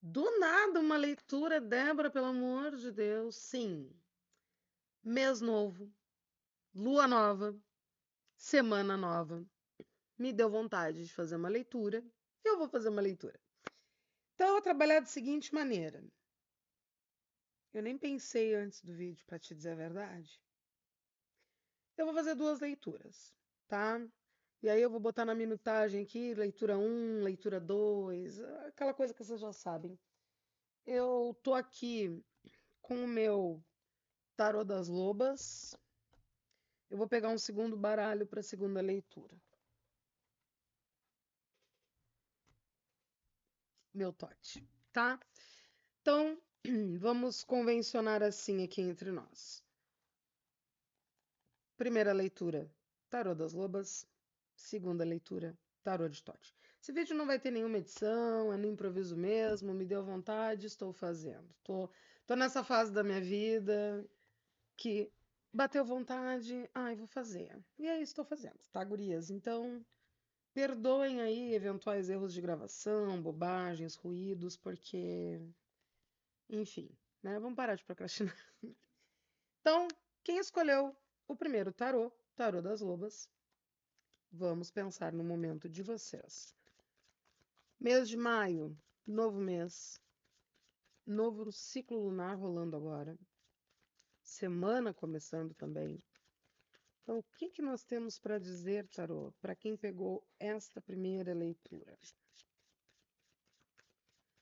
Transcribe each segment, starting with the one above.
Do nada, uma leitura, Débora, pelo amor de Deus. Sim. Mês novo, lua nova, semana nova. Me deu vontade de fazer uma leitura. Eu vou fazer uma leitura. Então, eu vou trabalhar da seguinte maneira. Eu nem pensei antes do vídeo, para te dizer a verdade. Eu vou fazer duas leituras, tá? E aí eu vou botar na minutagem aqui, leitura 1, leitura 2, aquela coisa que vocês já sabem. Eu tô aqui com o meu Tarô das Lobas. Eu vou pegar um segundo baralho para a segunda leitura. Meu tote, tá? Então, vamos convencionar assim aqui entre nós. Primeira leitura, Tarô das Lobas. Segunda leitura, Tarô de Tote. Esse vídeo não vai ter nenhuma edição, é no improviso mesmo, me deu vontade, estou fazendo. Tô nessa fase da minha vida que bateu vontade, ai, vou fazer. E aí estou fazendo, tá, gurias? Então, perdoem aí eventuais erros de gravação, bobagens, ruídos, porque, enfim, né? Vamos parar de procrastinar. Então, quem escolheu o primeiro tarô, Tarô das Lobas, vamos pensar no momento de vocês. Mês de maio, novo mês, novo ciclo lunar rolando agora, semana começando também. Então, o que que nós temos para dizer, tarô, para quem pegou esta primeira leitura?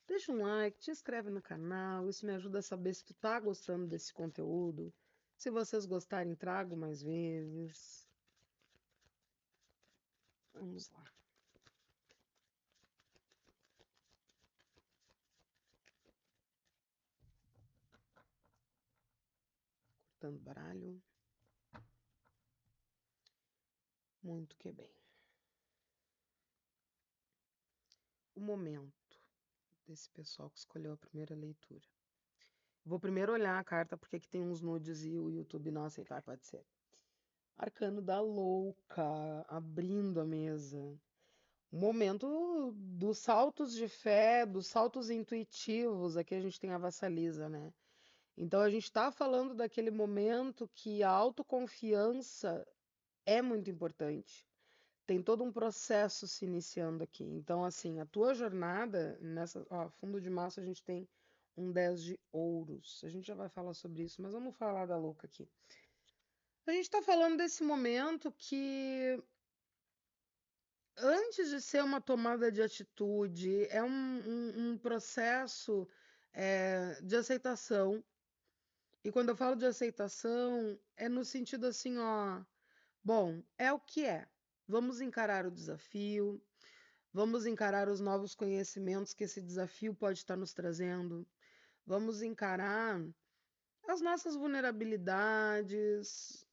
Deixa um like, te inscreve no canal, isso me ajuda a saber se tu tá gostando desse conteúdo. Se vocês gostarem, trago mais vezes. Vamos lá. Cortando baralho. Muito que bem. O momento desse pessoal que escolheu a primeira leitura. Vou primeiro olhar a carta, porque aqui tem uns nudes e o YouTube não aceitar, pode ser. Arcano da louca, abrindo a mesa. O momento dos saltos de fé, dos saltos intuitivos, aqui a gente tem a vassalisa, né? Então a gente está falando daquele momento que a autoconfiança é muito importante. Tem todo um processo se iniciando aqui. Então, assim, a tua jornada, nessa, ó, fundo de maço a gente tem um 10 de ouros. A gente já vai falar sobre isso, mas vamos falar da louca aqui. A gente está falando desse momento que, antes de ser uma tomada de atitude, é um processo de aceitação. E quando eu falo de aceitação, é no sentido assim, ó, bom, é o que é. Vamos encarar o desafio, vamos encarar os novos conhecimentos que esse desafio pode estar nos trazendo, vamos encarar as nossas vulnerabilidades,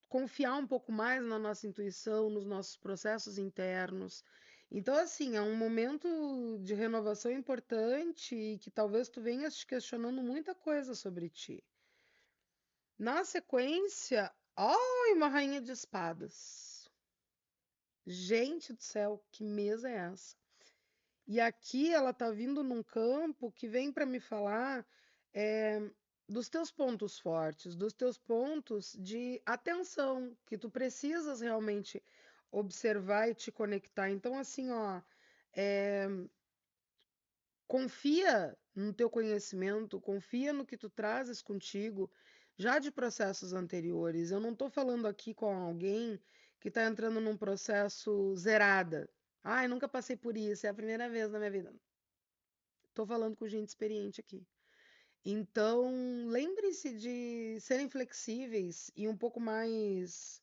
confiar um pouco mais na nossa intuição, nos nossos processos internos. Então, assim, é um momento de renovação importante e que talvez tu venhas te questionando muita coisa sobre ti. Na sequência, ai, uma rainha de espadas. Gente do céu, que mesa é essa? E aqui ela tá vindo num campo que vem para me falar dos teus pontos fortes, dos teus pontos de atenção, que tu precisas realmente observar e te conectar. Então, assim, ó, é, confia no teu conhecimento, confia no que tu trazes contigo, já de processos anteriores. Eu não estou falando aqui com alguém que está entrando num processo zerada. Ai, nunca passei por isso, é a primeira vez na minha vida. Estou falando com gente experiente aqui. Então, lembre-se de serem flexíveis e um pouco mais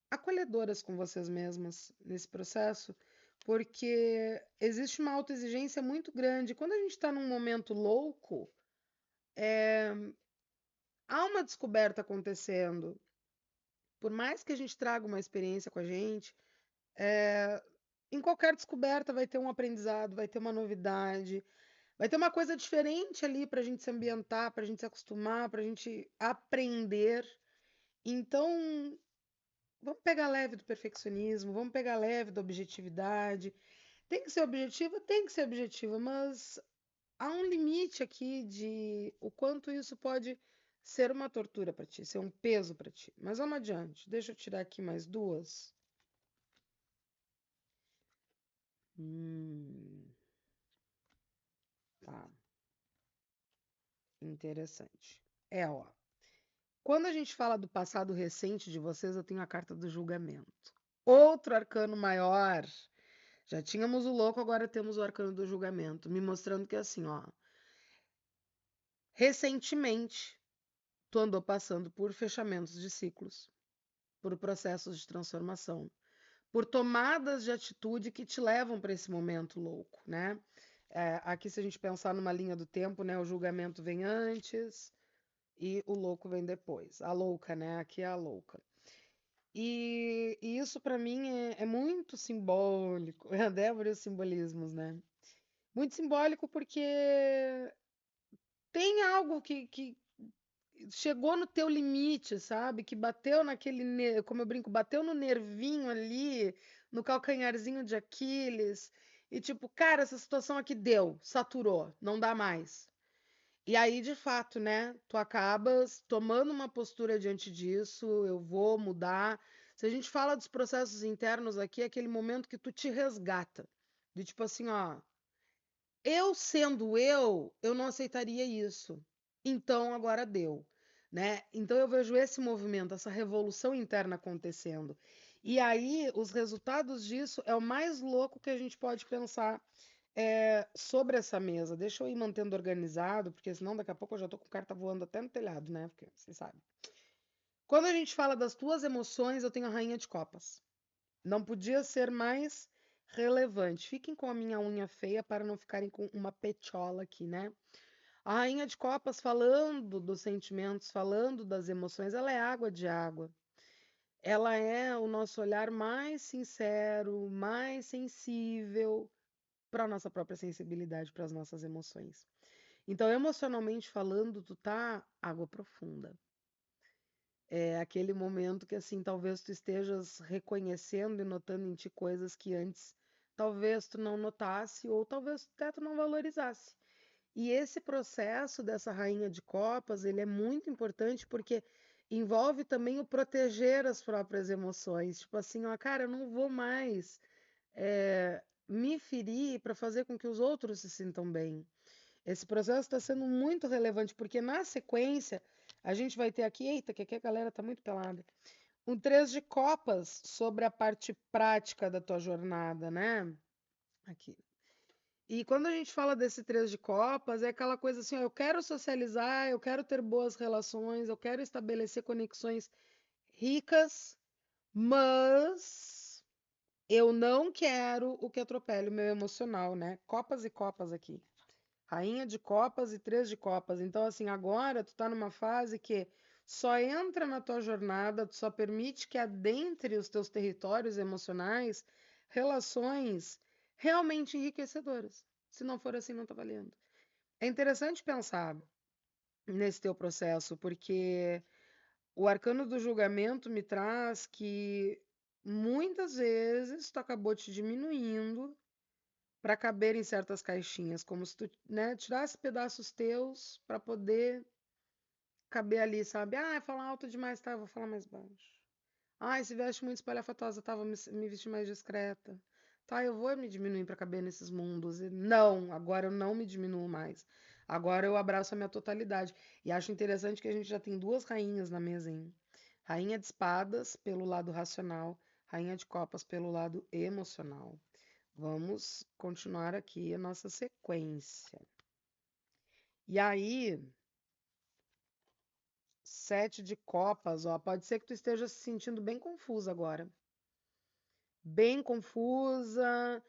acolhedoras com vocês mesmas nesse processo, porque existe uma autoexigência muito grande. Quando a gente está num momento louco, há uma descoberta acontecendo. Por mais que a gente traga uma experiência com a gente, em qualquer descoberta vai ter um aprendizado, vai ter uma novidade, vai ter uma coisa diferente ali para a gente se ambientar, para a gente se acostumar, para a gente aprender. Então, vamos pegar leve do perfeccionismo, vamos pegar leve da objetividade. Tem que ser objetiva? Tem que ser objetiva, mas há um limite aqui de o quanto isso pode ser uma tortura para ti, ser um peso para ti. Mas vamos adiante. Deixa eu tirar aqui mais duas. Hum, tá. Interessante. Ó. Quando a gente fala do passado recente de vocês, eu tenho a carta do julgamento. Outro arcano maior. Já tínhamos o louco, agora temos o arcano do julgamento, me mostrando que assim, ó, recentemente tu andou passando por fechamentos de ciclos, por processos de transformação, por tomadas de atitude que te levam para esse momento louco, né? Aqui, se a gente pensar numa linha do tempo, né, o julgamento vem antes e o louco vem depois. A louca, né? Aqui é a louca. E isso para mim é muito simbólico. Eu adoro os simbolismos, né? Muito simbólico porque tem algo que chegou no teu limite, sabe? Que bateu naquele, como eu brinco, bateu no nervinho ali, no calcanharzinho de Aquiles. E tipo, cara, essa situação aqui deu, saturou, não dá mais. E aí, de fato, né, tu acabas tomando uma postura diante disso, eu vou mudar. Se a gente fala dos processos internos aqui, é aquele momento que tu te resgata. De tipo assim, ó, eu sendo eu não aceitaria isso. Então agora deu, né? Então eu vejo esse movimento, essa revolução interna acontecendo. E aí os resultados disso é o mais louco que a gente pode pensar sobre essa mesa. Deixa eu ir mantendo organizado, porque senão daqui a pouco eu já tô com carta voando até no telhado, né? Porque você sabe. Quando a gente fala das tuas emoções, eu tenho a Rainha de Copas. Não podia ser mais relevante. Fiquem com a minha unha feia para não ficarem com uma petiola aqui, né? A Rainha de Copas falando dos sentimentos, falando das emoções, ela é água de água. Ela é o nosso olhar mais sincero, mais sensível para a nossa própria sensibilidade, para as nossas emoções. Então, emocionalmente falando, tu tá água profunda. É aquele momento que, assim, talvez tu estejas reconhecendo e notando em ti coisas que antes talvez tu não notasse ou talvez até tu não valorizasse. E esse processo dessa rainha de copas, ele é muito importante porque envolve também o proteger as próprias emoções. Tipo assim, ó, cara, eu não vou mais me ferir para fazer com que os outros se sintam bem. Esse processo está sendo muito relevante, porque na sequência a gente vai ter aqui, eita, que aqui a galera tá muito pelada, um 3 de copas sobre a parte prática da tua jornada, né? Aqui. E quando a gente fala desse 3 de copas, é aquela coisa assim, ó, eu quero socializar, eu quero ter boas relações, eu quero estabelecer conexões ricas, mas eu não quero o que atropele o meu emocional, né? Copas e copas aqui. Rainha de copas e 3 de copas. Então, assim, agora tu tá numa fase que só entra na tua jornada, tu só permite que adentre os teus territórios emocionais relações realmente enriquecedoras. Se não for assim, não tá valendo. É interessante pensar nesse teu processo, porque o arcano do julgamento me traz que muitas vezes tu acabou te diminuindo para caber em certas caixinhas, como se tu, né, tirasse pedaços teus para poder caber ali, sabe? Ah, falar alto demais, tá? Eu vou falar mais baixo. Ah, se veste muito espalhafatosa, tá? Vou me vestir mais discreta. Tá, eu vou me diminuir para caber nesses mundos. E não, agora eu não me diminuo mais. Agora eu abraço a minha totalidade. E acho interessante que a gente já tem 2 rainhas na mesa, hein? Rainha de espadas pelo lado racional, rainha de copas pelo lado emocional. Vamos continuar aqui a nossa sequência. E aí, 7 de copas, ó, pode ser que tu esteja se sentindo bem confusa agora. Bem confusa,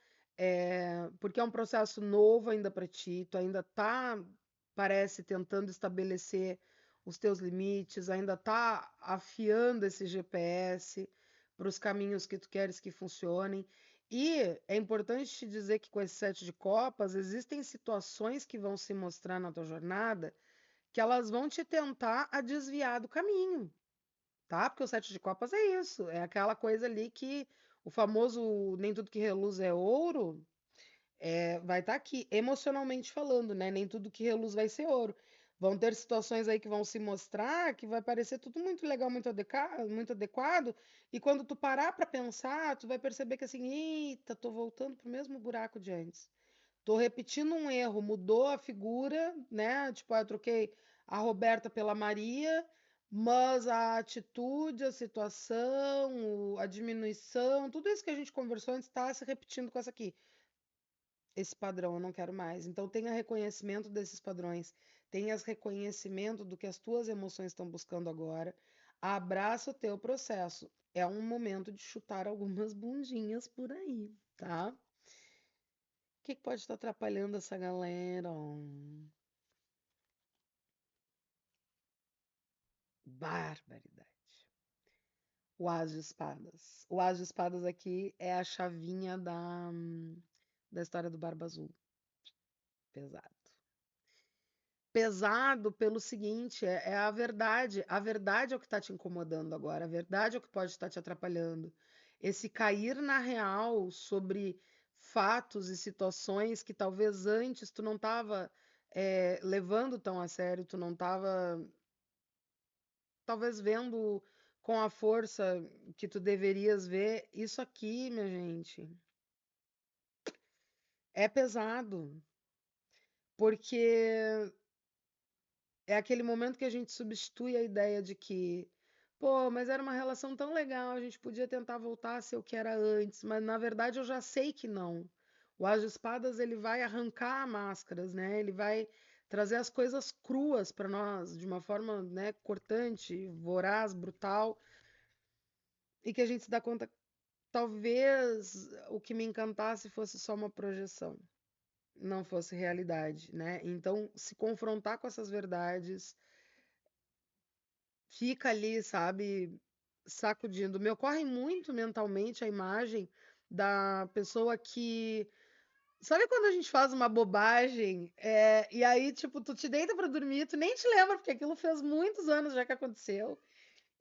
porque é um processo novo ainda para ti, tu ainda tá, parece, tentando estabelecer os teus limites, ainda tá afiando esse GPS para os caminhos que tu queres que funcionem. E é importante te dizer que com esse 7 de copas, existem situações que vão se mostrar na tua jornada que elas vão te tentar a desviar do caminho, tá? Porque o 7 de copas é isso, é aquela coisa ali que o famoso nem tudo que reluz é ouro, vai estar aqui, emocionalmente falando, né? Nem tudo que reluz vai ser ouro. Vão ter situações aí que vão se mostrar que vai parecer tudo muito legal, muito adequado, e quando tu parar para pensar, tu vai perceber que assim, eita, tô voltando pro mesmo buraco de antes. Tô repetindo um erro, mudou a figura, né? Tipo, eu troquei a Roberta pela Maria, mas a atitude, a situação, a diminuição, tudo isso que a gente conversou antes está se repetindo com essa aqui. Esse padrão eu não quero mais. Então tenha reconhecimento desses padrões, tenha reconhecimento do que as tuas emoções estão buscando agora. Abraça o teu processo. É um momento de chutar algumas bundinhas por aí, tá? O que pode estar atrapalhando essa galera? Barbaridade. O As de Espadas. O As de Espadas aqui é a chavinha da história do Barba Azul. Pesado. Pesado pelo seguinte, é a verdade. A verdade é o que está te incomodando agora. A verdade é o que pode estar te atrapalhando. Esse cair na real sobre fatos e situações que talvez antes tu não estava levando tão a sério, tu não estava talvez vendo com a força que tu deverias ver. Isso aqui, minha gente, é pesado, porque é aquele momento que a gente substitui a ideia de que, pô, mas era uma relação tão legal, a gente podia tentar voltar a ser o que era antes, mas na verdade eu já sei que não. O As de Espadas, ele vai arrancar máscaras, né? Ele vai trazer as coisas cruas para nós de uma forma, né, cortante, voraz, brutal, e que a gente se dá conta. Talvez o que me encantasse fosse só uma projeção, não fosse realidade, né? Então, se confrontar com essas verdades, fica ali, sabe, sacudindo. Me ocorre muito mentalmente a imagem da pessoa que. Sabe quando a gente faz uma bobagem, e aí, tipo, tu te deita pra dormir, tu nem te lembra, porque aquilo fez muitos anos já que aconteceu.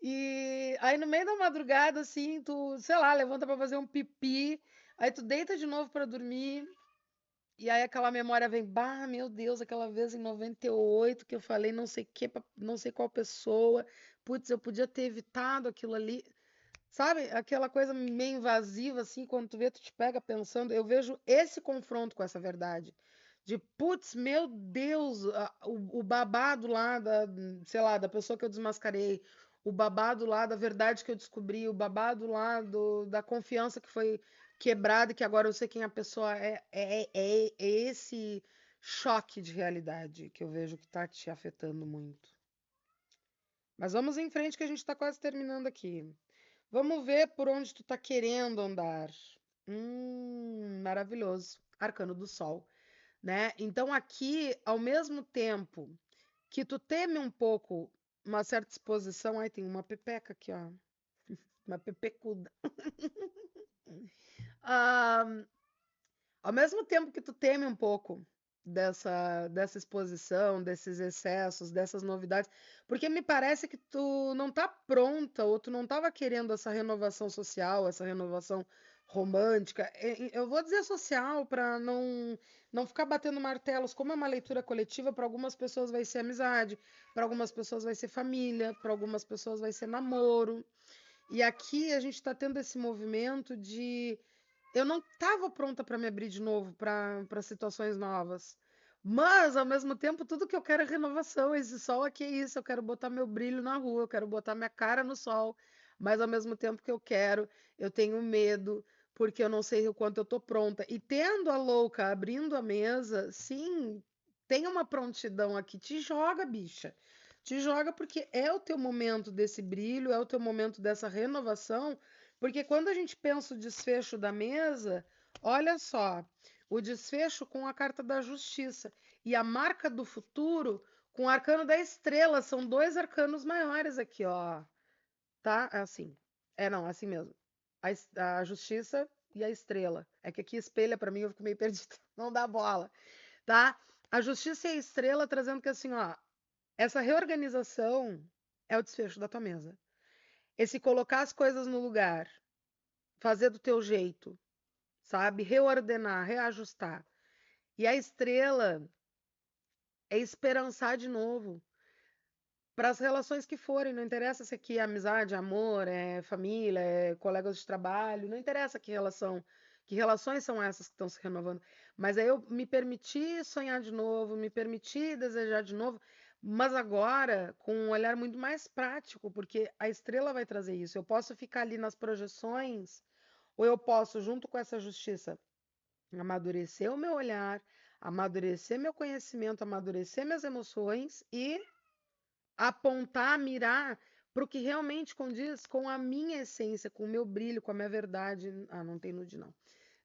E aí no meio da madrugada, assim, tu, sei lá, levanta pra fazer um pipi, aí tu deita de novo pra dormir, e aí aquela memória vem, bah, meu Deus, aquela vez em 98 que eu falei não sei que, não sei qual pessoa, putz, eu podia ter evitado aquilo ali. Sabe, aquela coisa meio invasiva, assim, quando tu vê, tu te pega pensando. Eu vejo esse confronto com essa verdade. De, putz, meu Deus, o babado lá da, sei lá, da pessoa que eu desmascarei, o babado lá da verdade que eu descobri, o babado lá da confiança que foi quebrada e que agora eu sei quem a pessoa é. É esse choque de realidade que eu vejo que tá te afetando muito. Mas vamos em frente que a gente tá quase terminando aqui. Vamos ver por onde tu tá querendo andar. Maravilhoso. Arcano do Sol, né? Então aqui, ao mesmo tempo que tu teme um pouco uma certa exposição, ai, tem uma pepeca aqui, ó, uma pepecuda. Ah, ao mesmo tempo que tu teme um pouco dessa exposição, desses excessos, dessas novidades, porque me parece que tu não tá pronta ou tu não estava querendo essa renovação social, essa renovação romântica. Eu vou dizer social para não ficar batendo martelos. Como é uma leitura coletiva, para algumas pessoas vai ser amizade, para algumas pessoas vai ser família, para algumas pessoas vai ser namoro. E aqui a gente está tendo esse movimento de eu não estava pronta para me abrir de novo para situações novas. Mas, ao mesmo tempo, tudo que eu quero é renovação. Esse sol aqui é isso. Eu quero botar meu brilho na rua, eu quero botar minha cara no sol. Mas, ao mesmo tempo que eu quero, eu tenho medo, porque eu não sei o quanto eu tô pronta. E tendo a louca abrindo a mesa, sim, tem uma prontidão aqui. Te joga, bicha. Te joga porque é o teu momento desse brilho, é o teu momento dessa renovação. Porque quando a gente pensa o desfecho da mesa, olha só, o desfecho com a carta da justiça e a marca do futuro com o arcano da estrela, são dois arcanos maiores aqui, ó. Tá? É assim. É, não, assim mesmo. A justiça e a estrela. É que aqui espelha para mim, eu fico meio perdida. Não dá bola, tá? A justiça e a estrela trazendo que assim, ó, essa reorganização é o desfecho da tua mesa. Esse colocar as coisas no lugar, fazer do teu jeito, sabe? Reordenar, reajustar. E a estrela é esperançar de novo para as relações que forem, não interessa se aqui é amizade, amor, é família, é colegas de trabalho, não interessa que relações são essas que estão se renovando, mas aí eu me permiti sonhar de novo, me permiti desejar de novo, mas agora com um olhar muito mais prático, porque a estrela vai trazer isso. Eu posso ficar ali nas projeções, ou eu posso, junto com essa justiça, amadurecer o meu olhar, amadurecer meu conhecimento, amadurecer minhas emoções e apontar, mirar para o que realmente condiz com a minha essência, com o meu brilho, com a minha verdade. Ah, não tem nude, não.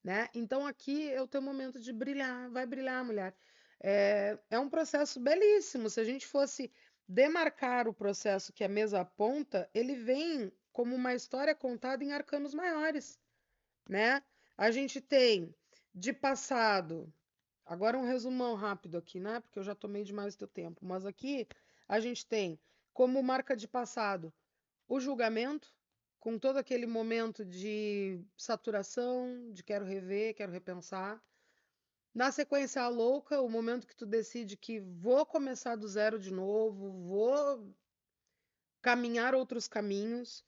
Né? Então aqui é o teu momento de brilhar, vai brilhar, mulher. É um processo belíssimo. Se a gente fosse demarcar o processo que a mesa aponta, ele vem como uma história contada em arcanos maiores, né? A gente tem de passado, agora um resumão rápido aqui, né? Porque eu já tomei demais do teu tempo. Mas aqui a gente tem como marca de passado o julgamento, com todo aquele momento de saturação, de quero rever, quero repensar. Na sequência, a louca, o momento que tu decide que vou começar do zero de novo, vou caminhar outros caminhos.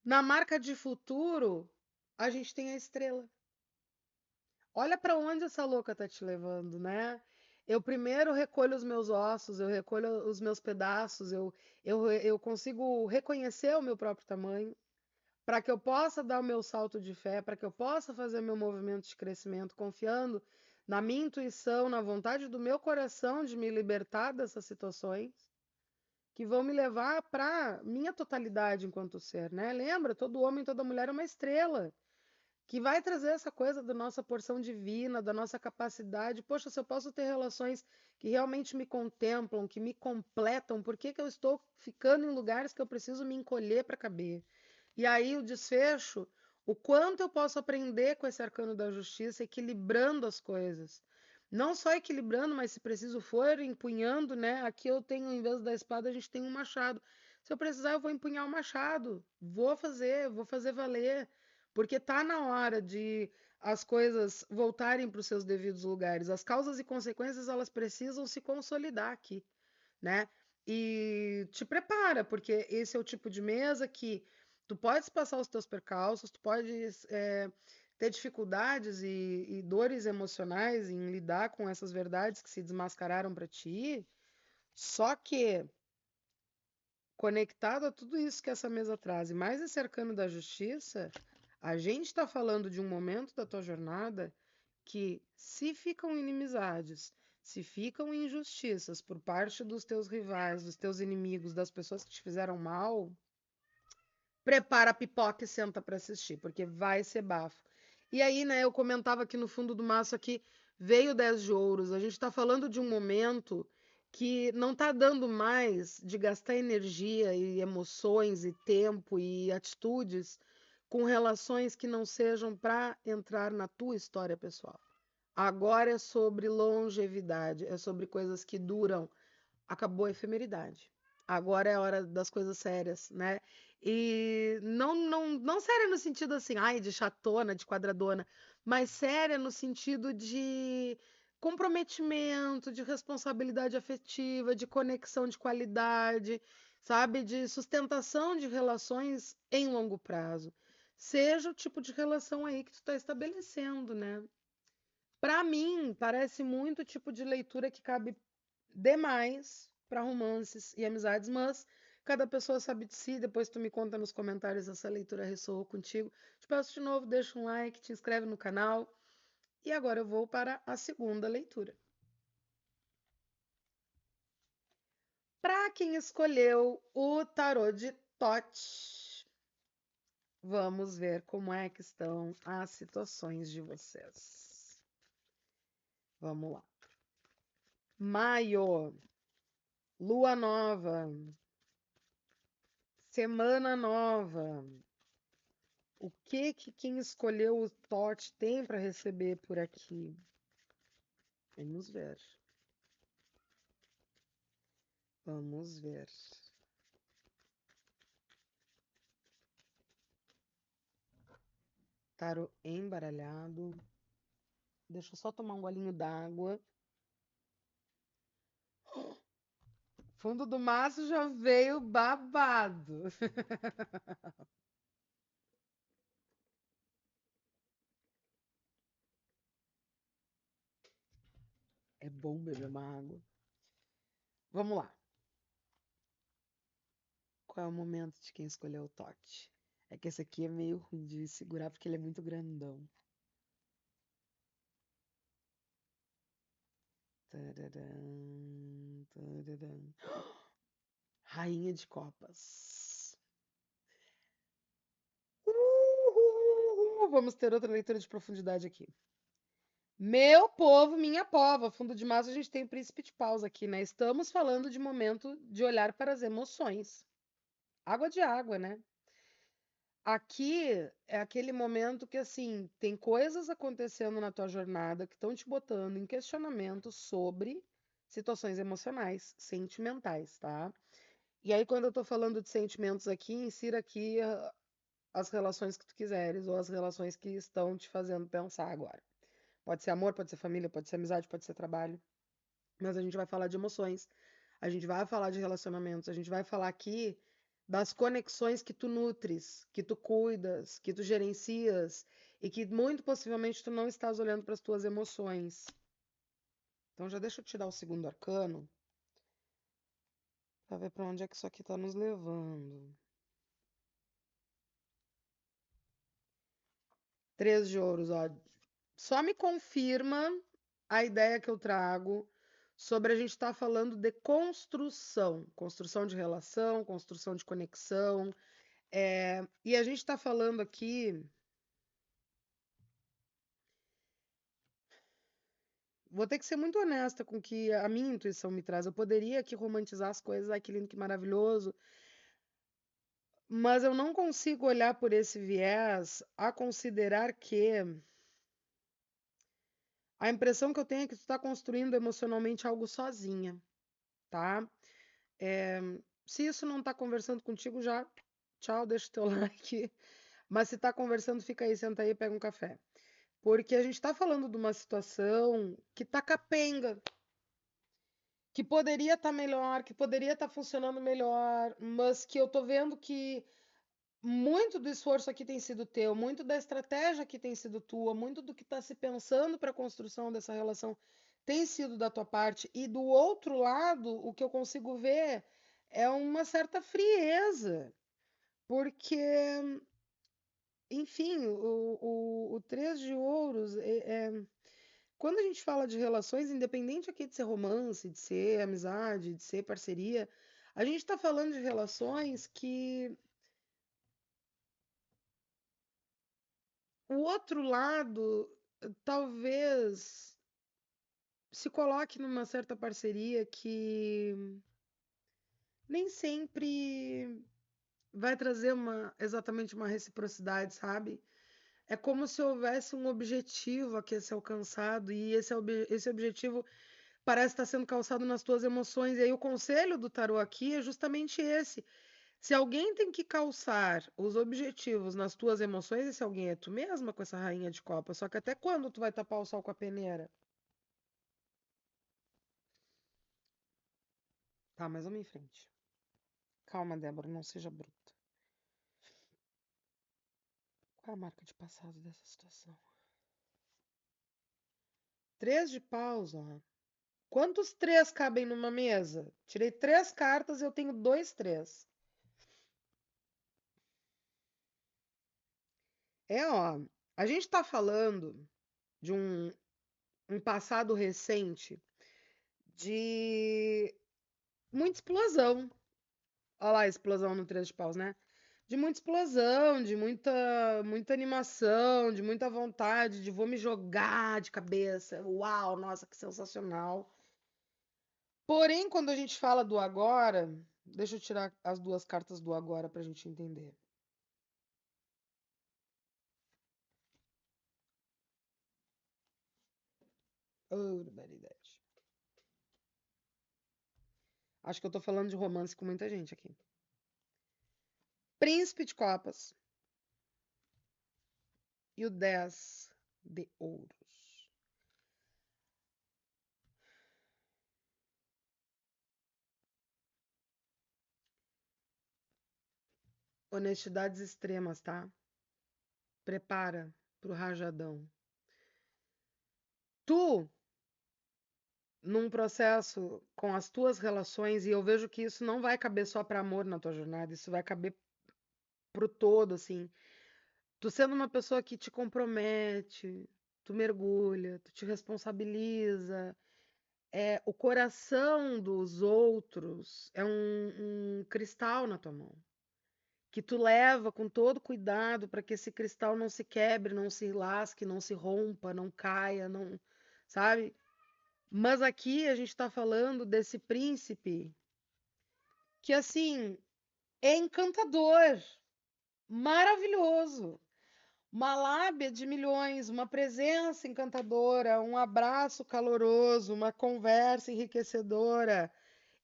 Na marca de futuro, a gente tem a estrela. Olha para onde essa louca tá te levando, né? Eu primeiro recolho os meus ossos, eu recolho os meus pedaços, eu consigo reconhecer o meu próprio tamanho, para que eu possa dar o meu salto de fé, para que eu possa fazer meu movimento de crescimento, confiando na minha intuição, na vontade do meu coração de me libertar dessas situações que vão me levar para minha totalidade enquanto ser, né? Lembra, todo homem, toda mulher é uma estrela que vai trazer essa coisa da nossa porção divina, da nossa capacidade. Poxa, se eu posso ter relações que realmente me contemplam, que me completam, por que que eu estou ficando em lugares que eu preciso me encolher para caber? E aí o desfecho, o quanto eu posso aprender com esse arcano da justiça, equilibrando as coisas. Não só equilibrando, mas se preciso for, empunhando, né? Aqui eu tenho, em vez da espada, a gente tem um machado. Se eu precisar, eu vou empunhar o machado. Vou fazer valer. Porque tá na hora de as coisas voltarem para os seus devidos lugares. As causas e consequências, elas precisam se consolidar aqui, né? E te prepara, porque esse é o tipo de mesa que tu podes passar os teus percalços, tu podes ter dificuldades e dores emocionais em lidar com essas verdades que se desmascararam para ti, só que conectado a tudo isso que essa mesa traz, e mais esse arcano da justiça, a gente está falando de um momento da tua jornada que, se ficam inimizades, se ficam injustiças por parte dos teus rivais, dos teus inimigos, das pessoas que te fizeram mal, prepara a pipoca e senta para assistir, porque vai ser bafo. E aí, né, eu comentava aqui no fundo do maço aqui, veio 10 de ouros. A gente está falando de um momento que não está dando mais de gastar energia e emoções e tempo e atitudes com relações que não sejam para entrar na tua história pessoal. Agora é sobre longevidade, é sobre coisas que duram. Acabou a efemeridade. Agora é a hora das coisas sérias, né? E não séria no sentido assim, ai, de chatona, de quadradona, mas séria no sentido de comprometimento, de responsabilidade afetiva, de conexão de qualidade, sabe? De sustentação de relações em longo prazo. Seja o tipo de relação aí que tu está estabelecendo, né? Para mim, parece muito o tipo de leitura que cabe demais para romances e amizades, mas cada pessoa sabe de si. Depois tu me conta nos comentários se essa leitura ressoou contigo. Te peço de novo, deixa um like, te inscreve no canal. E agora eu vou para a segunda leitura. Para quem escolheu o tarô de Tote, vamos ver como é que estão as situações de vocês. Vamos lá. Maio, lua nova, semana nova. O que que quem escolheu o TOT tem para receber por aqui? Vamos ver. Vamos ver. Tarô embaralhado. Deixa eu só tomar um golinho d'água. Fundo do maço já veio babado. É bom beber uma água. Vamos lá. Qual é o momento de quem escolheu o tote? É que esse aqui é meio ruim de segurar porque ele é muito grandão. Tararam, tararam. Rainha de Copas. Vamos ter outra leitura de profundidade aqui. Meu povo, minha pova. Fundo de massa, a gente tem o príncipe de paus aqui, né? Estamos falando de momento de olhar para as emoções. Água de água, né? Aqui é aquele momento que, assim, tem coisas acontecendo na tua jornada que estão te botando em questionamento sobre situações emocionais, sentimentais, tá? E aí, quando eu tô falando de sentimentos aqui, insira aqui as relações que tu quiseres, ou as relações que estão te fazendo pensar agora. Pode ser amor, pode ser família, pode ser amizade, pode ser trabalho. Mas a gente vai falar de emoções, a gente vai falar de relacionamentos, a gente vai falar aqui das conexões que tu nutres, que tu cuidas, que tu gerencias e que muito possivelmente tu não estás olhando para as tuas emoções. Então já deixa eu tirar o segundo arcano para ver para onde é que isso aqui está nos levando. 3 de ouros, ó. Só me confirma a ideia que eu trago sobre a gente estar falando de construção, construção de relação, construção de conexão. E a gente está falando aqui. Vou ter que ser muito honesta com o que a minha intuição me traz. Eu poderia aqui romantizar as coisas, ai que lindo, que maravilhoso, mas eu não consigo olhar por esse viés a considerar que a impressão que eu tenho é que tu está construindo emocionalmente algo sozinha, tá? É, se isso não está conversando contigo, já tchau, deixa o teu like. Mas se está conversando, fica aí, senta aí e pega um café. Porque a gente está falando de uma situação que tá capenga, que poderia estar melhor, que poderia estar funcionando melhor, mas que eu tô vendo que muito do esforço aqui tem sido teu, muito da estratégia aqui tem sido tua, muito do que está se pensando para a construção dessa relação tem sido da tua parte. E do outro lado, o que eu consigo ver é uma certa frieza, porque, enfim, o 3 de ouros quando a gente fala de relações, independente aqui de ser romance, de ser amizade, de ser parceria, a gente está falando de relações que o outro lado talvez se coloque numa certa parceria que nem sempre vai trazer exatamente uma reciprocidade, sabe? É como se houvesse um objetivo a que ser alcançado e esse objetivo parece estar sendo calçado nas tuas emoções. E aí o conselho do tarô aqui é justamente esse. Se alguém tem que calçar os objetivos nas tuas emoções, esse alguém é tu mesma com essa rainha de copas. Só que até quando tu vai tapar o sol com a peneira? Tá, mas vamos em frente. Calma, Débora, não seja bruta. Qual é a marca de passado dessa situação? 3 de paus, ó. Quantos três cabem numa mesa? Tirei 3 cartas e eu tenho 2 3. Ó, a gente tá falando de um passado recente de muita explosão. Olha lá a explosão no 3 de paus, né? De muita explosão, de muita animação, de muita vontade, de vou me jogar de cabeça. Uau, nossa, que sensacional. Porém, quando a gente fala do agora, deixa eu tirar as 2 cartas do agora pra gente entender. Oh, barbaridade. Acho que eu tô falando de romance com muita gente aqui. Príncipe de Copas e o 10 de ouros. honestidades extremas, tá? Prepara pro rajadão. Tu, num processo com as tuas relações, e eu vejo que isso não vai caber só para amor na tua jornada, isso vai caber pro todo, assim. Tu sendo uma pessoa que te compromete, tu mergulha, tu te responsabiliza, o coração dos outros é um cristal na tua mão, que tu leva com todo cuidado para que esse cristal não se quebre, não se lasque, não se rompa, não caia, não, sabe? Mas aqui a gente está falando desse príncipe que, assim, é encantador, maravilhoso. Uma lábia de milhões, uma presença encantadora, um abraço caloroso, uma conversa enriquecedora,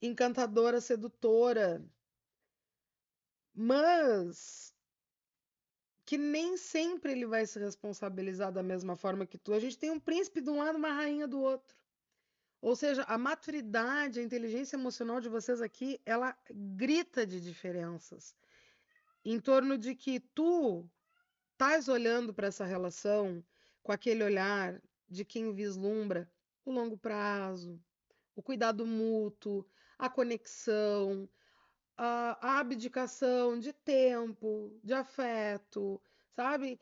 encantadora, sedutora, mas que nem sempre ele vai se responsabilizar da mesma forma que tu. A gente tem um príncipe de um lado, uma rainha do outro. Ou seja, a maturidade, a inteligência emocional de vocês aqui, ela grita de diferenças. Em torno de que tu estás olhando para essa relação com aquele olhar de quem vislumbra o longo prazo, o cuidado mútuo, a conexão, a abdicação de tempo, de afeto, sabe?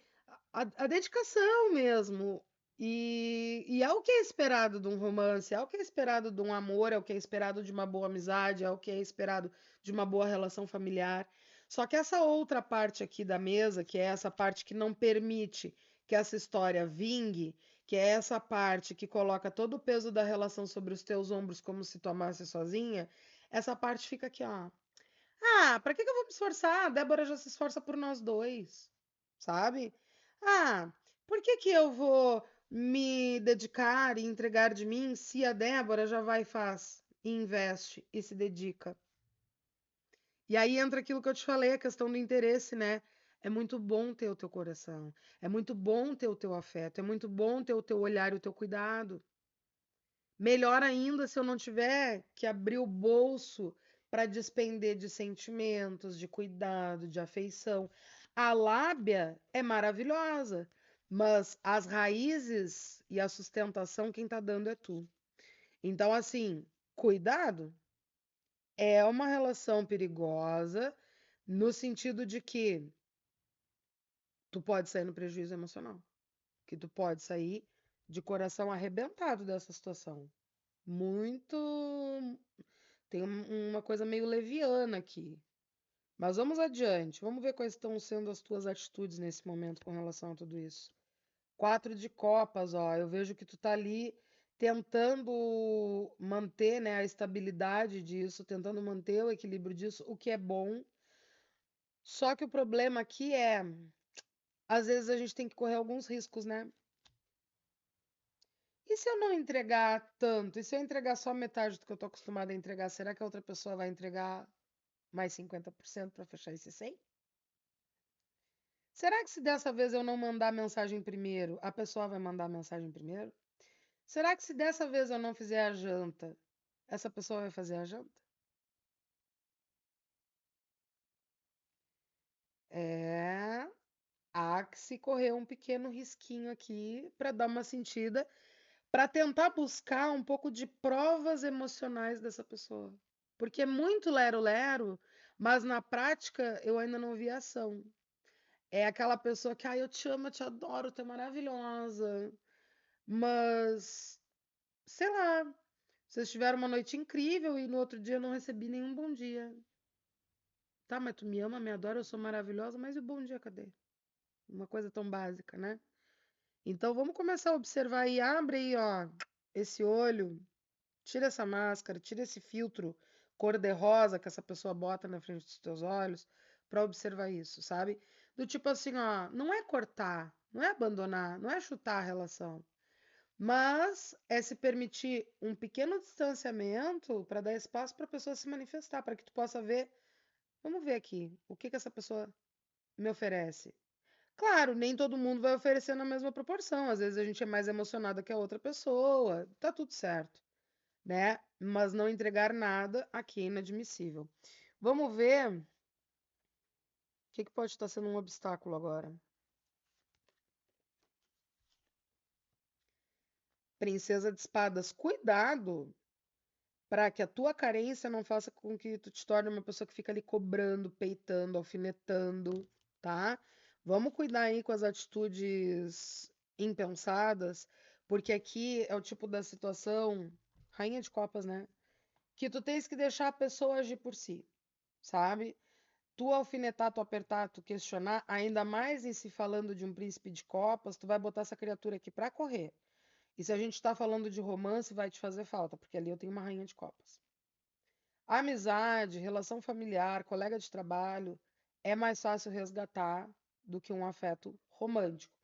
A dedicação mesmo. E é o que é esperado de um romance, é o que é esperado de um amor, é o que é esperado de uma boa amizade, é o que é esperado de uma boa relação familiar. Só que essa outra parte aqui da mesa, que é essa parte que não permite que essa história vingue, que é essa parte que coloca todo o peso da relação sobre os teus ombros como se tu amasse sozinha, essa parte fica aqui, ó. Ah, pra que que eu vou me esforçar? A Débora já se esforça por nós dois, sabe? Ah, por que que eu vou me dedicar e entregar de mim se a Débora já vai e faz, e investe e se dedica? E aí entra aquilo que eu te falei, a questão do interesse, né? É muito bom ter o teu coração, é muito bom ter o teu afeto, é muito bom ter o teu olhar e o teu cuidado. Melhor ainda se eu não tiver que abrir o bolso para despender de sentimentos, de cuidado, de afeição. A lábia é maravilhosa, mas as raízes e a sustentação quem está dando é tu. Então, assim, cuidado. É uma relação perigosa no sentido de que tu pode sair no prejuízo emocional, que tu pode sair de coração arrebentado dessa situação. Muito. Tem uma coisa meio leviana aqui. Mas vamos adiante. Vamos ver quais estão sendo as tuas atitudes nesse momento com relação a tudo isso. 4 de copas, ó. Eu vejo que tu tá ali tentando manter, né, a estabilidade disso, tentando manter o equilíbrio disso, o que é bom. Só que o problema aqui é, às vezes a gente tem que correr alguns riscos, né? E se eu não entregar tanto? E se eu entregar só metade do que eu tô acostumada a entregar, será que a outra pessoa vai entregar mais 50% para fechar esse 100? Será que se dessa vez eu não mandar a mensagem primeiro, a pessoa vai mandar a mensagem primeiro? Será que se dessa vez eu não fizer a janta, essa pessoa vai fazer a janta? É, há que se correr um pequeno risquinho aqui para dar uma sentida, para tentar buscar um pouco de provas emocionais dessa pessoa. Porque é muito lero-lero, mas na prática eu ainda não vi ação. É aquela pessoa que, eu te amo, eu te adoro, tu é maravilhosa. Mas, sei lá, vocês tiveram uma noite incrível e no outro dia eu não recebi nenhum bom dia. Tá, mas tu me ama, me adora, eu sou maravilhosa, mas e o bom dia cadê? Uma coisa tão básica, né? Então vamos começar a observar aí, abre aí, ó, esse olho, tira essa máscara, tira esse filtro cor-de-rosa que essa pessoa bota na frente dos teus olhos para observar isso, sabe? Do tipo assim, ó, não é cortar, não é abandonar, não é chutar a relação, mas é se permitir um pequeno distanciamento para dar espaço para a pessoa se manifestar, para que tu possa ver, vamos ver aqui, o que que essa pessoa me oferece. Claro, nem todo mundo vai oferecer na mesma proporção, às vezes a gente é mais emocionada que a outra pessoa, tá tudo certo, né? Mas não entregar nada aqui é inadmissível. Vamos ver que pode estar sendo um obstáculo agora? Princesa de espadas, cuidado para que a tua carência não faça com que tu te torne uma pessoa que fica ali cobrando, peitando, alfinetando, tá? Vamos cuidar aí com as atitudes impensadas, porque aqui é o tipo da situação, rainha de copas, né? Que tu tens que deixar a pessoa agir por si, sabe? Tu alfinetar, tu apertar, tu questionar, ainda mais em se falando de um príncipe de copas, tu vai botar essa criatura aqui pra correr. E se a gente tá falando de romance, vai te fazer falta, porque ali eu tenho uma rainha de copas. Amizade, relação familiar, colega de trabalho, é mais fácil resgatar do que um afeto romântico.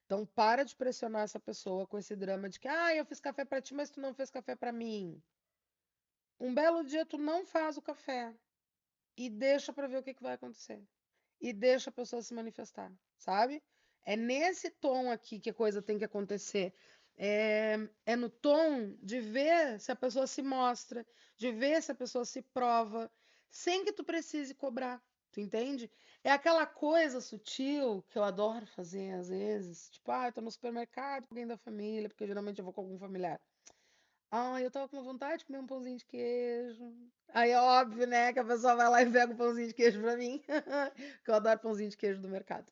Então, para de pressionar essa pessoa com esse drama de que, eu fiz café pra ti, mas tu não fez café pra mim. Um belo dia tu não faz o café e deixa pra ver o que vai acontecer. E deixa a pessoa se manifestar, sabe? É nesse tom aqui que a coisa tem que acontecer. É no tom de ver se a pessoa se mostra, de ver se a pessoa se prova, sem que tu precise cobrar, tu entende? É aquela coisa sutil que eu adoro fazer às vezes, tipo, eu tô no supermercado com alguém da família, porque geralmente eu vou com algum familiar. Eu tava com vontade de comer um pãozinho de queijo. Aí é óbvio, né, que a pessoa vai lá e pega um pãozinho de queijo pra mim, que eu adoro pãozinho de queijo do mercado,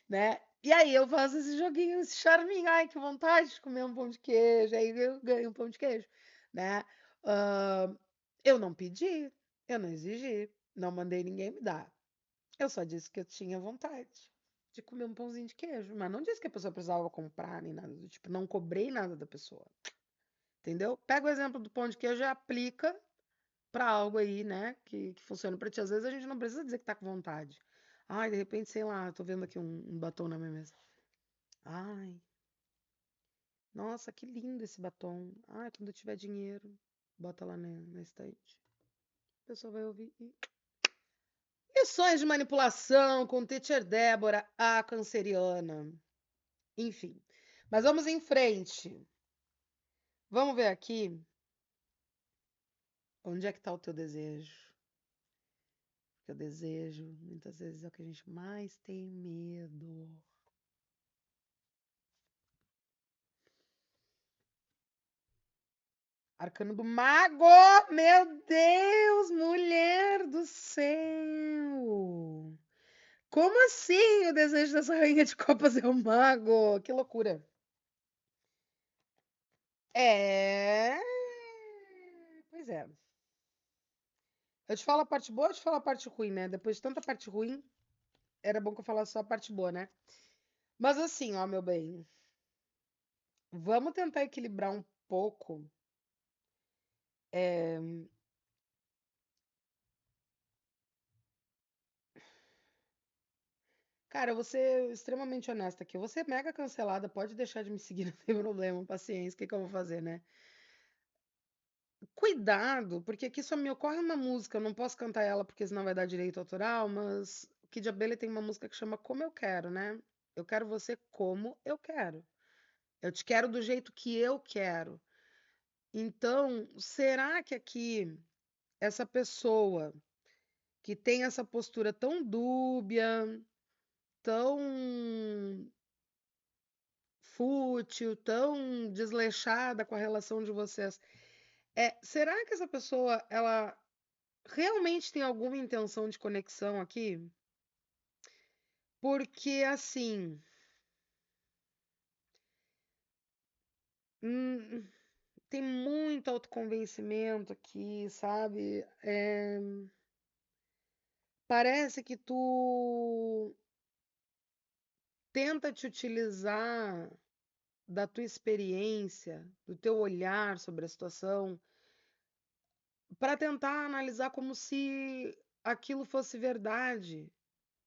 né? E aí eu faço esse joguinho, esse charminho, ai, que vontade de comer um pão de queijo, aí eu ganho um pão de queijo, né? Ah, eu não pedi, eu não exigi, não mandei ninguém me dar. Eu só disse que eu tinha vontade de comer um pãozinho de queijo, mas não disse que a pessoa precisava comprar nem nada do tipo, não cobrei nada da pessoa. Entendeu? Pega o exemplo do pão de queijo e aplica para algo aí, né, que funciona para ti. Às vezes a gente não precisa dizer que tá com vontade. Ai, de repente, sei lá, tô vendo aqui um batom na minha mesa. Ai, nossa, que lindo esse batom. Ai, quando eu tiver dinheiro, bota lá na estante. A pessoa vai ouvir e... Lições de manipulação com Teacher Débora, a canceriana. Enfim. Mas vamos em frente. Vamos ver aqui. Onde é que tá o teu desejo? Porque o desejo, muitas vezes, é o que a gente mais tem medo. Arcano do Mago! Meu Deus, mulher do céu! Como assim o desejo dessa rainha de copas é o mago? Que loucura. É. Pois é. Eu te falo a parte boa, eu te falo a parte ruim, né? Depois de tanta parte ruim, era bom que eu falasse só a parte boa, né? Mas assim, ó, meu bem, vamos tentar equilibrar um pouco. É... Cara, eu vou ser extremamente honesta aqui. Eu vou ser mega cancelada, pode deixar de me seguir, não tem problema, paciência, o que que eu vou fazer, né? Cuidado, porque aqui só me ocorre uma música, eu não posso cantar ela porque senão vai dar direito autoral, mas o Kid Abelha tem uma música que chama Como Eu Quero, né? Eu quero você como eu quero. Eu te quero do jeito que eu quero. Então, será que aqui essa pessoa que tem essa postura tão dúbia, tão fútil, tão desleixada com a relação de vocês, será que essa pessoa ela realmente tem alguma intenção de conexão aqui? Porque assim, hum, tem muito autoconvencimento aqui, sabe? Parece que tu tenta te utilizar da tua experiência, do teu olhar sobre a situação, para tentar analisar como se aquilo fosse verdade,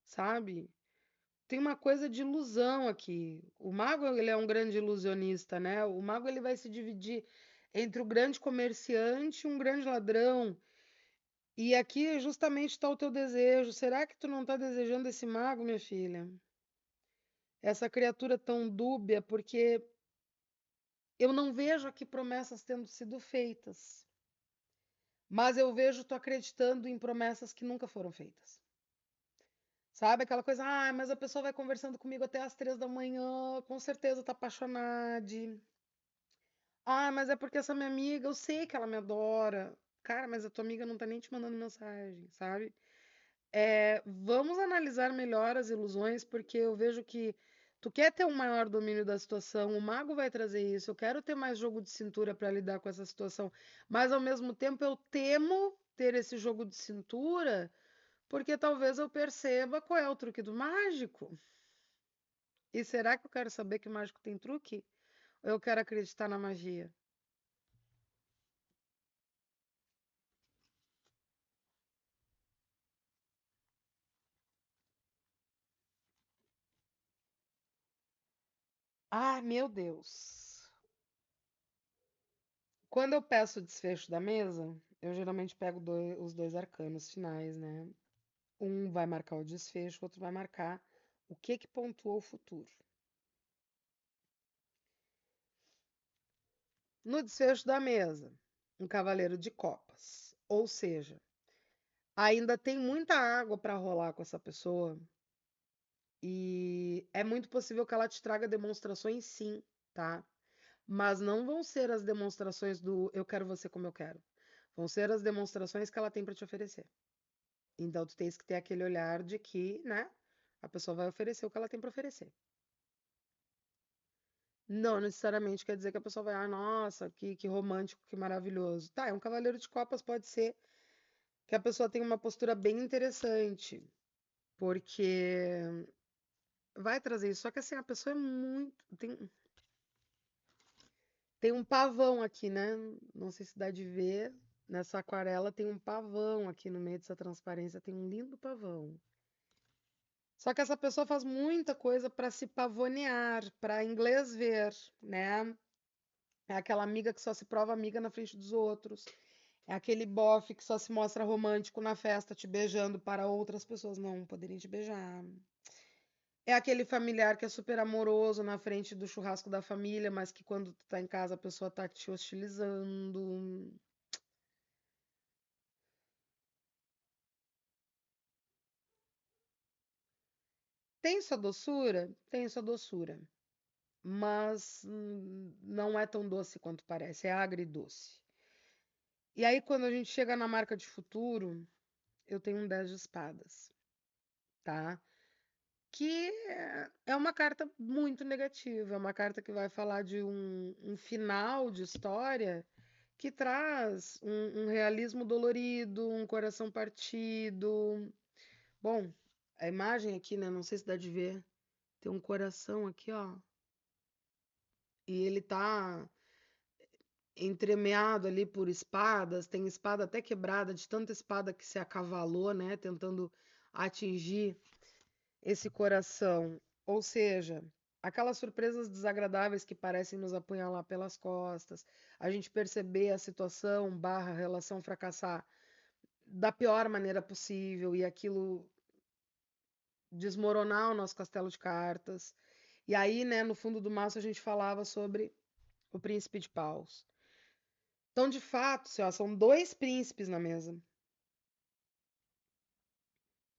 sabe? Tem uma coisa de ilusão aqui. O mago, ele é um grande ilusionista, né? O mago, ele vai se dividir entre o grande comerciante e um grande ladrão. E aqui justamente está o teu desejo. Será que tu não está desejando esse mago, minha filha? Essa criatura tão dúbia, porque eu não vejo aqui promessas tendo sido feitas. Mas eu vejo tu acreditando em promessas que nunca foram feitas. Sabe aquela coisa, ah, mas a pessoa vai conversando comigo até às 3 da manhã, com certeza tá apaixonada. Ah, mas é porque essa minha amiga, eu sei que ela me adora. Cara, mas a tua amiga não tá nem te mandando mensagem, sabe? Vamos analisar melhor as ilusões, porque eu vejo que tu quer ter um maior domínio da situação, o mago vai trazer isso. Eu quero ter mais jogo de cintura para lidar com essa situação, mas ao mesmo tempo eu temo ter esse jogo de cintura, porque talvez eu perceba qual é o truque do mágico. E será que eu quero saber que o mágico tem truque? Ou eu quero acreditar na magia? Ah, meu Deus! Quando eu peço o desfecho da mesa, eu geralmente pego os dois arcanos finais, né? Um vai marcar o desfecho, o outro vai marcar o que que pontuou o futuro. No desfecho da mesa, um cavaleiro de copas. Ou seja, ainda tem muita água para rolar com essa pessoa e é muito possível que ela te traga demonstrações sim, tá? Mas não vão ser as demonstrações do eu quero você como eu quero. Vão ser as demonstrações que ela tem para te oferecer. Então tu tens que ter aquele olhar de que, né, a pessoa vai oferecer o que ela tem para oferecer. Não necessariamente quer dizer que a pessoa vai, ah, nossa, que romântico, que maravilhoso. Tá, é um cavaleiro de copas, pode ser que a pessoa tenha uma postura bem interessante, porque vai trazer isso. Só que assim, a pessoa é muito. Tem um pavão aqui, né? Não sei se dá de ver. Nessa aquarela tem um pavão aqui no meio dessa transparência, tem um lindo pavão. Só que essa pessoa faz muita coisa para se pavonear, para inglês ver, né? É aquela amiga que só se prova amiga na frente dos outros. É aquele bofe que só se mostra romântico na festa, te beijando para outras pessoas não poderem te beijar. É aquele familiar que é super amoroso na frente do churrasco da família, mas que quando tu tá em casa a pessoa tá te hostilizando. Tem sua doçura? Tem sua doçura. Mas não é tão doce quanto parece, é agridoce. E aí, quando a gente chega na marca de futuro, eu tenho um 10 de espadas, tá? Que é uma carta muito negativa, é uma carta que vai falar de um final de história que traz um realismo dolorido, um coração partido. Bom, a imagem aqui, né? Não sei se dá de ver. Tem um coração aqui, ó. E ele tá entremeado ali por espadas, tem espada até quebrada, de tanta espada que se acavalou, né? Tentando atingir esse coração. Ou seja, aquelas surpresas desagradáveis que parecem nos apunhalar pelas costas, a gente perceber a situação barra relação fracassar da pior maneira possível e aquilo desmoronar o nosso castelo de cartas. E aí, né, no fundo do maço a gente falava sobre o príncipe de paus. Então, de fato, assim, ó, são dois príncipes na mesa.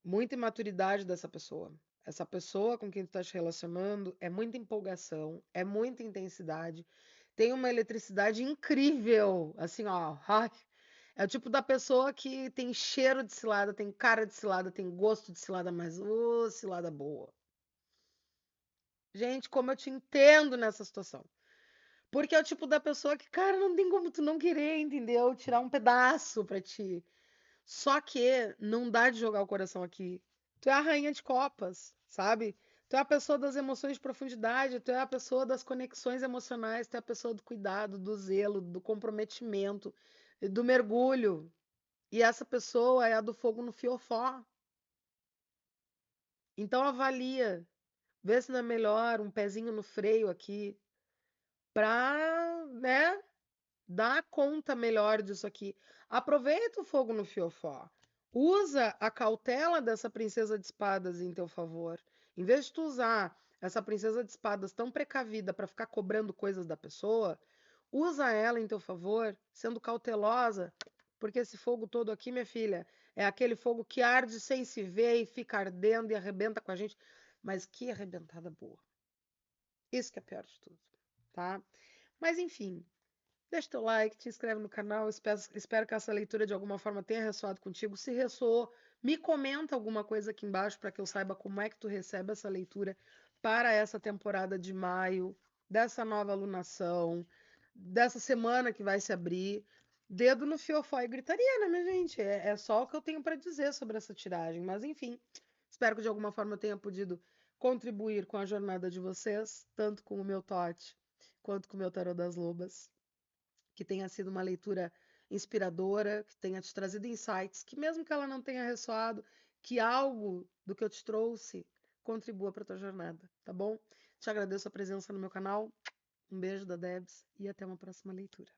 Muita imaturidade dessa pessoa. Essa pessoa com quem tu tá te relacionando é muita empolgação, é muita intensidade, tem uma eletricidade incrível, assim, ó. Ai, é o tipo da pessoa que tem cheiro de cilada, tem cara de cilada, tem gosto de cilada, mas ô, cilada boa. Gente, como eu te entendo nessa situação. Porque é o tipo da pessoa que, cara, não tem como tu não querer, entendeu? Tirar um pedaço pra ti. Só que não dá de jogar o coração aqui. Tu é a rainha de copas, sabe? Tu é a pessoa das emoções de profundidade, tu é a pessoa das conexões emocionais, tu é a pessoa do cuidado, do zelo, do comprometimento, do mergulho. E essa pessoa é a do fogo no fiofó. Então avalia, vê se não é melhor um pezinho no freio aqui pra, né, dar conta melhor disso aqui. Aproveita o fogo no fiofó. Usa a cautela dessa princesa de espadas em teu favor. Em vez de tu usar essa princesa de espadas tão precavida para ficar cobrando coisas da pessoa, usa ela em teu favor, sendo cautelosa porque esse fogo todo aqui, minha filha, é aquele fogo que arde sem se ver e fica ardendo e arrebenta com a gente. Mas que arrebentada boa. Isso que é pior de tudo, tá? Mas enfim, deixa teu like, te inscreve no canal. Espero que essa leitura de alguma forma tenha ressoado contigo. Se ressoou, me comenta alguma coisa aqui embaixo para que eu saiba como é que tu recebe essa leitura para essa temporada de maio, dessa nova alunação, dessa semana que vai se abrir. Dedo no fiofó e gritaria, né, minha gente? É só o que eu tenho para dizer sobre essa tiragem. Mas enfim, espero que de alguma forma eu tenha podido contribuir com a jornada de vocês, tanto com o meu Tote quanto com o meu Tarô das Lobas, que tenha sido uma leitura inspiradora, que tenha te trazido insights, que mesmo que ela não tenha ressoado, que algo do que eu te trouxe contribua para a tua jornada, tá bom? Te agradeço a presença no meu canal. Um beijo da Debs e até uma próxima leitura.